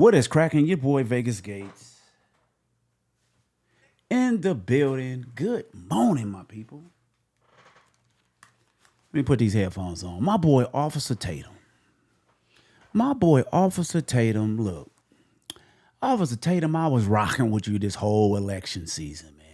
What is cracking? Your boy Vegas Gates in the building. Good morning, my people. Let me put these headphones on. My boy Officer Tatum. Look, Officer Tatum, I was rocking with you this whole election season, man.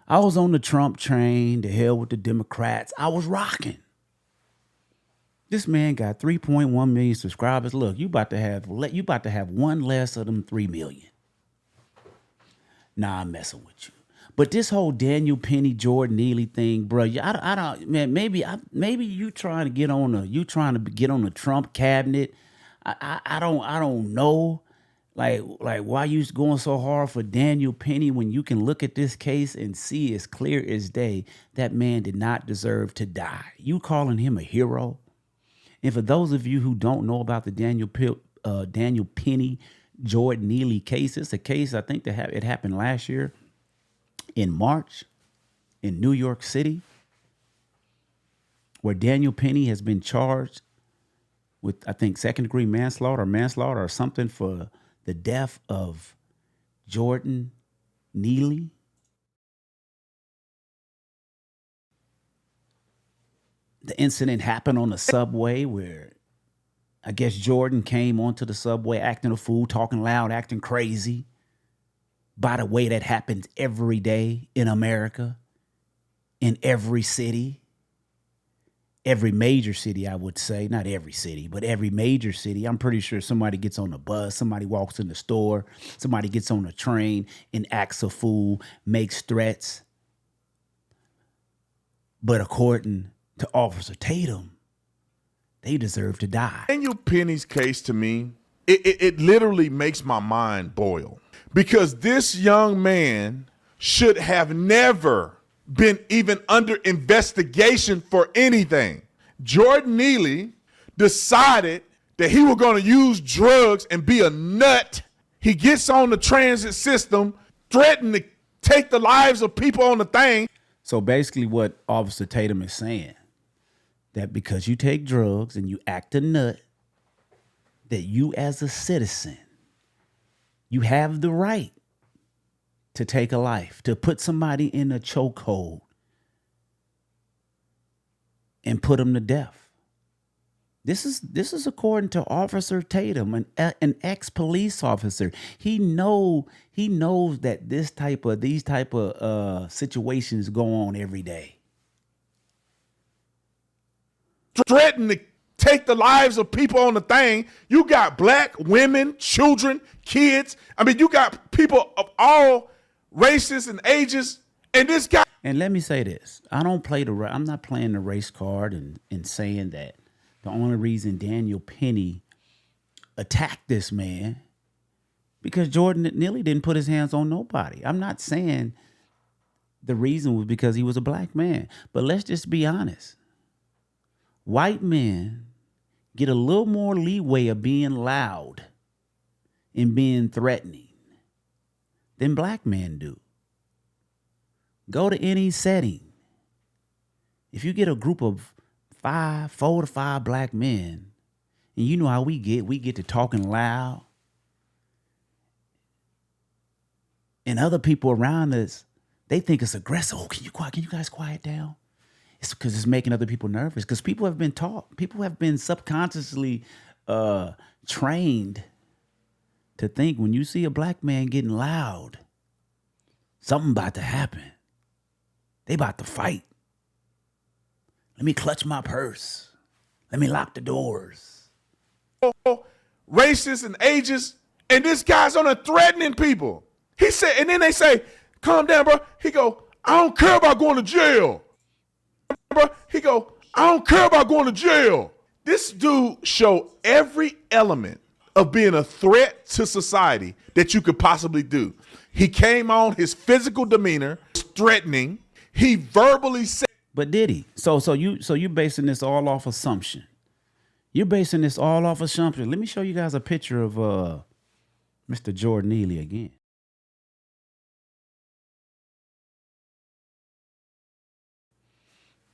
I was on the Trump train, to hell with the Democrats. I was rocking. This man got 3.1 million subscribers. Look, you about to have one less of them 3 million. Nah, I'm messing with you. But this whole Daniel Penny, Jordan Neely thing, bro, I don't, man. Maybe you trying to get on the Trump cabinet. I don't know. Like why you going so hard for Daniel Penny when you can look at this case and see as clear as day that man did not deserve to die. You calling him a hero? And for those of you who don't know about the Daniel Penny, Jordan Neely case, it's a case I think it happened last year in March in New York City, where Daniel Penny has been charged with, I think, second-degree manslaughter or something for the death of Jordan Neely. The incident happened on the subway where I guess Jordan came onto the subway acting a fool, talking loud, acting crazy. By the way, that happens every day in America, in every city, every major city, I would say. Not every city, but every major city. I'm pretty sure somebody gets on the bus, somebody walks in the store, somebody gets on the train and acts a fool, makes threats. But according to Officer Tatum, they deserve to die. Daniel Penny's case, to me, it literally makes my mind boil, because this young man should have never been even under investigation for anything. Jordan Neely decided that he was going to use drugs and be a nut. He gets on the transit system, threatened to take the lives of people on the thing. So basically what Officer Tatum is saying, that because you take drugs and you act a nut, that you as a citizen, you have the right to take a life, to put somebody in a chokehold and put them to death. This is according to Officer Tatum, an ex-police officer. He knows that these type of situations go on every day. Threatened to take the lives of people on the thing. You got black women, children, kids. I mean, you got people of all races and ages. And this guy. And let me say this: I'm not playing the race card and saying that the only reason Daniel Penny attacked this man because Jordan Neely didn't put his hands on nobody. I'm not saying the reason was because he was a black man, but let's just be honest. White men get a little more leeway of being loud and being threatening than black men do. Go to any setting. If you get a group of 4 to 5 black men, and you know how we get to talking loud, and other people around us, they think it's aggressive. Oh, can you guys quiet down? It's because it's making other people nervous, because people have been taught, people have been subconsciously trained to think when you see a black man getting loud, something about to happen. They about to fight. Let me clutch my purse. Let me lock the doors. Races and ages, and this guy's on there threatening people. He said, and then they say, calm down, bro. He go, I don't care about going to jail. Bro, he go, I don't care about going to jail. This dude showed every element of being a threat to society that you could possibly do. He came on, his physical demeanor was threatening. He verbally said. But did he? So you basing this all off assumption. You're basing this all off assumption. Let me show you guys a picture of Mr. Jordan Neely again.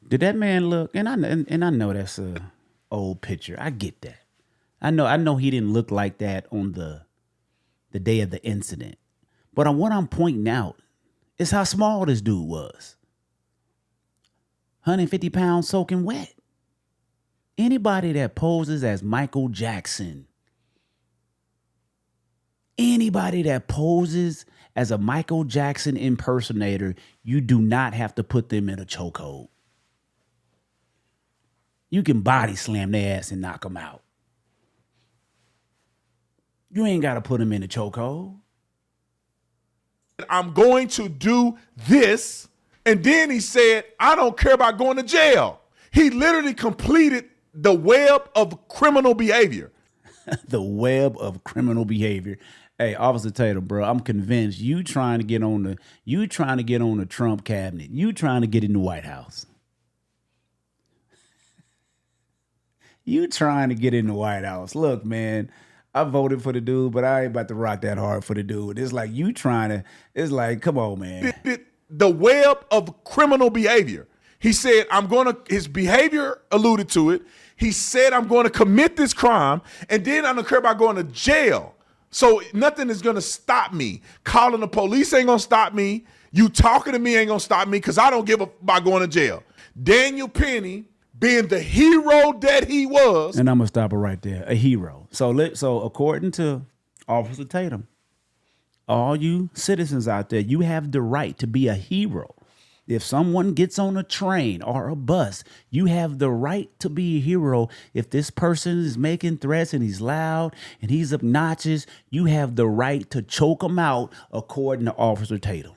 Did that man look? And I know that's a old picture. I get that. I know he didn't look like that on the day of the incident. But what I'm pointing out is how small this dude was. 150 pounds soaking wet. Anybody that poses as Michael Jackson, anybody that poses as a Michael Jackson impersonator, you do not have to put them in a chokehold. You can body slam their ass and knock them out. You ain't got to put them in a chokehold. I'm going to do this. And then he said, I don't care about going to jail. He literally completed the web of criminal behavior. The web of criminal behavior. Hey, Officer Tatum, bro, I'm convinced you trying to get on the Trump cabinet. You trying to get in the White House. You trying to get in the White House. Look, man, I voted for the dude, but I ain't about to rock that hard for the dude. It's like you trying to, it's like, come on, man. The web of criminal behavior. He said, his behavior alluded to it. He said, I'm going to commit this crime, and then I don't care about going to jail. So nothing is going to stop me. Calling the police ain't going to stop me. You talking to me ain't going to stop me because I don't give a about going to jail. Daniel Penny, being the hero that he was. And I'm going to stop it right there. A hero. So according to Officer Tatum, all you citizens out there, you have the right to be a hero. If someone gets on a train or a bus, you have the right to be a hero. If this person is making threats and he's loud and he's obnoxious, you have the right to choke him out, according to Officer Tatum.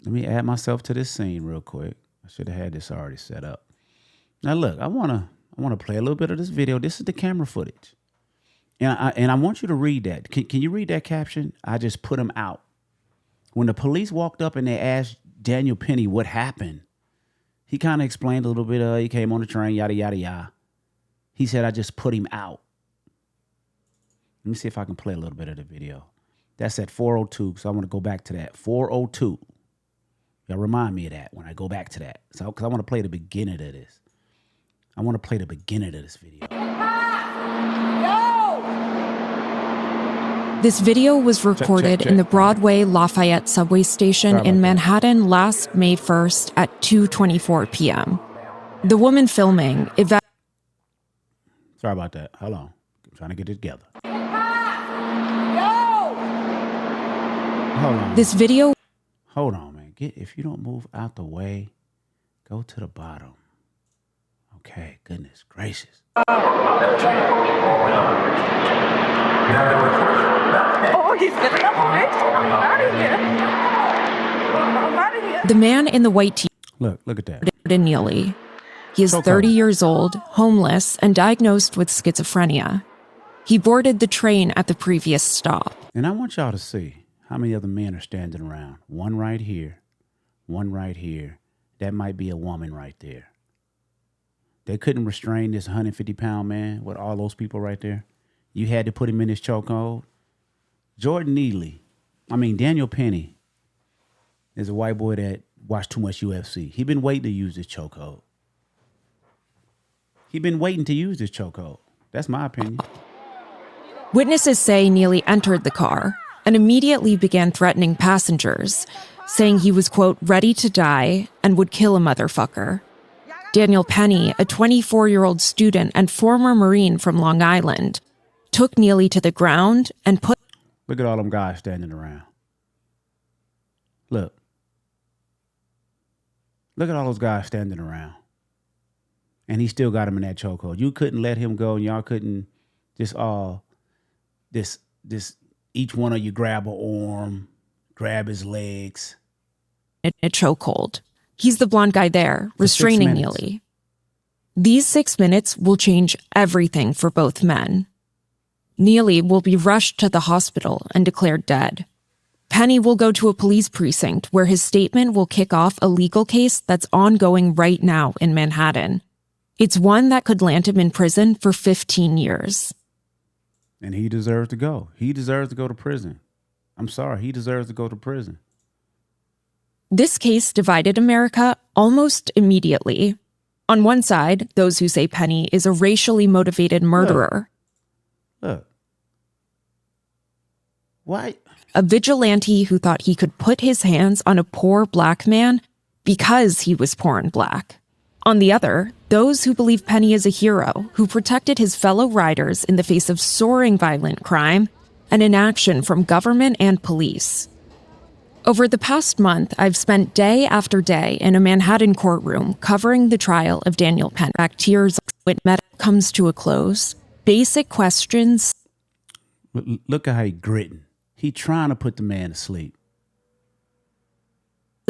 Let me add myself to this scene real quick. I should have had this already set up. Now look, I wanna play a little bit of this video. This is the camera footage, and I want you to read that. Can you read that caption? I just put him out. When the police walked up and they asked Daniel Penny what happened, he kind of explained a little bit. He came on the train, yada yada yada. He said, "I just put him out." Let me see if I can play a little bit of the video. That's at 4:02, so I want to go back to that 4:02. Y'all remind me of that when I go back to that. So, because I want to play the beginning of this. I want to play the beginning of this video. This video was recorded in the Broadway Lafayette subway station in Manhattan last May 1st at 2:24 p.m. The woman filming Sorry about that. Hold on. I'm trying to get it together. Hold on. This video. Hold on, man. If you don't move out the way, go to the bottom. Okay, goodness gracious. The man in the white tee. Look at that. Neely. He is 30 years old, homeless, and diagnosed with schizophrenia. He boarded the train at the previous stop. And I want y'all to see how many other men are standing around. One right here. One right here. That might be a woman right there. They couldn't restrain this 150-pound man with all those people right there. You had to put him in this chokehold. Daniel Penny is a white boy that watched too much UFC. He been waiting to use this chokehold. That's my opinion. Witnesses say Neely entered the car and immediately began threatening passengers, saying he was, quote, ready to die and would kill a motherfucker. Daniel Penny, a 24-year-old student and former Marine from Long Island, took Neely to the ground and put... Look at all them guys standing around. Look at all those guys standing around. And he still got him in that chokehold. You couldn't let him go, and y'all couldn't each one of you grab an arm, grab his legs. A chokehold. He's the blonde guy there, restraining Neely. These 6 minutes will change everything for both men. Neely will be rushed to the hospital and declared dead. Penny will go to a police precinct where his statement will kick off a legal case that's ongoing right now in Manhattan. It's one that could land him in prison for 15 years. And he deserves to go. He deserves to go to prison. I'm sorry. He deserves to go to prison. This case divided America almost immediately. On one side, those who say Penny is a racially motivated murderer. Look. Why? A vigilante who thought he could put his hands on a poor black man because he was poor and black. On the other, those who believe Penny is a hero who protected his fellow riders in the face of soaring violent crime and inaction from government and police. Over the past month, I've spent day after day in a Manhattan courtroom covering the trial of Daniel Penny. Tears when it comes to a close. Basic questions. Look at how he gritting. He trying to put the man to sleep.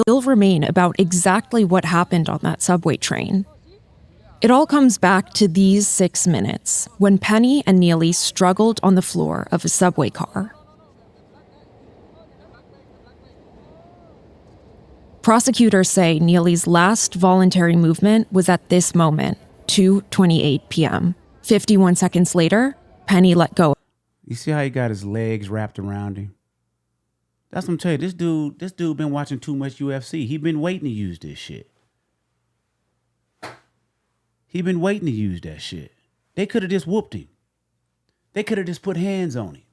Still remain about exactly what happened on that subway train. It all comes back to these 6 minutes when Penny and Neely struggled on the floor of a subway car. Prosecutors say Neely's last voluntary movement was at this moment, 2:28 p.m. 51 seconds later, Penny let go. You see how he got his legs wrapped around him? That's what I'm telling you. This dude been watching too much UFC. He been waiting to use this shit. He been waiting to use that shit. They could have just whooped him. They could have just put hands on him.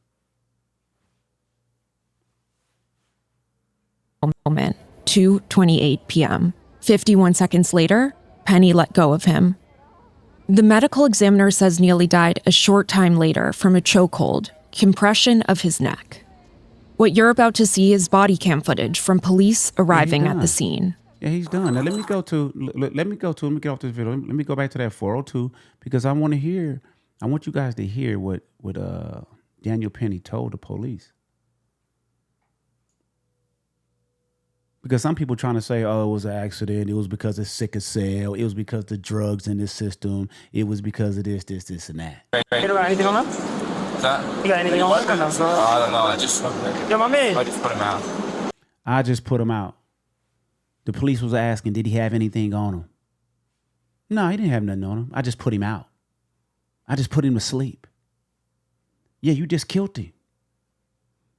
Moment, 2:28 p.m. 51 seconds later, Penny let go of him. The medical examiner says Neely died a short time later from a chokehold, compression of his neck. What you're about to see is body cam footage from police arriving at the scene. Yeah, he's done. Now let me get off this video. Let me go back to that 402 because I want you guys to hear what Daniel Penny told the police. Because some people trying to say, oh, it was an accident. It was because of sickle cell. It was because of the drugs in this system. It was because of this, and that. You got anything on them? You got anything on them? I don't know. I just put him out. I just put him out. The police was asking, did he have anything on him? No, he didn't have nothing on him. I just put him out. I just put him to sleep. Yeah, you just killed him.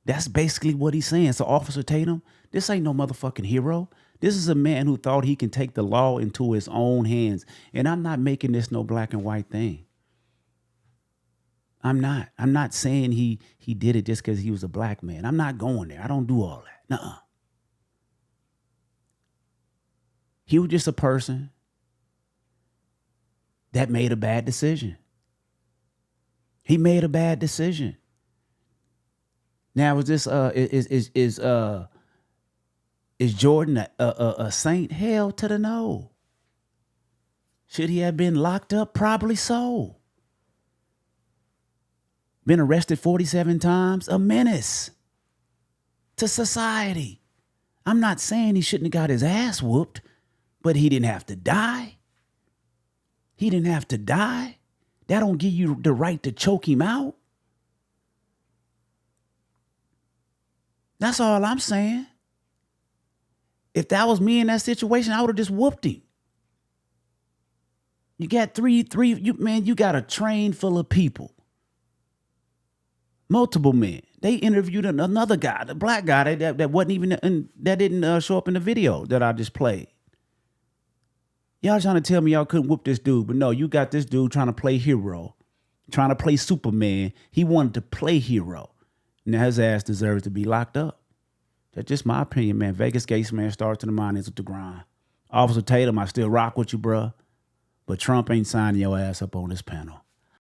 That's basically what he's saying. So Officer Tatum, this ain't no motherfucking hero. This is a man who thought he can take the law into his own hands. And I'm not making this no black and white thing. I'm not saying he did it just because he was a black man. I'm not going there. I don't do all that. Nuh-uh. He was just a person that made a bad decision. He made a bad decision. Now, is Jordan a saint? Hell to the no. Should he have been locked up? Probably so. Been arrested 47 times? A menace to society. I'm not saying he shouldn't have got his ass whooped, but he didn't have to die. He didn't have to die. That don't give you the right to choke him out. That's all I'm saying. If that was me in that situation, I would have just whooped him. You got you got a train full of people. Multiple men. They interviewed another guy, the black guy that wasn't even that didn't show up in the video that I just played. Y'all trying to tell me y'all couldn't whoop this dude, but no, you got this dude trying to play hero, trying to play Superman. He wanted to play hero. Now his ass deserves to be locked up. That's just my opinion, man. Vegas Gates, man, starts to the mind, ends with the grind. Officer Tatum, I still rock with you, bruh. But Trump ain't signing your ass up on this panel.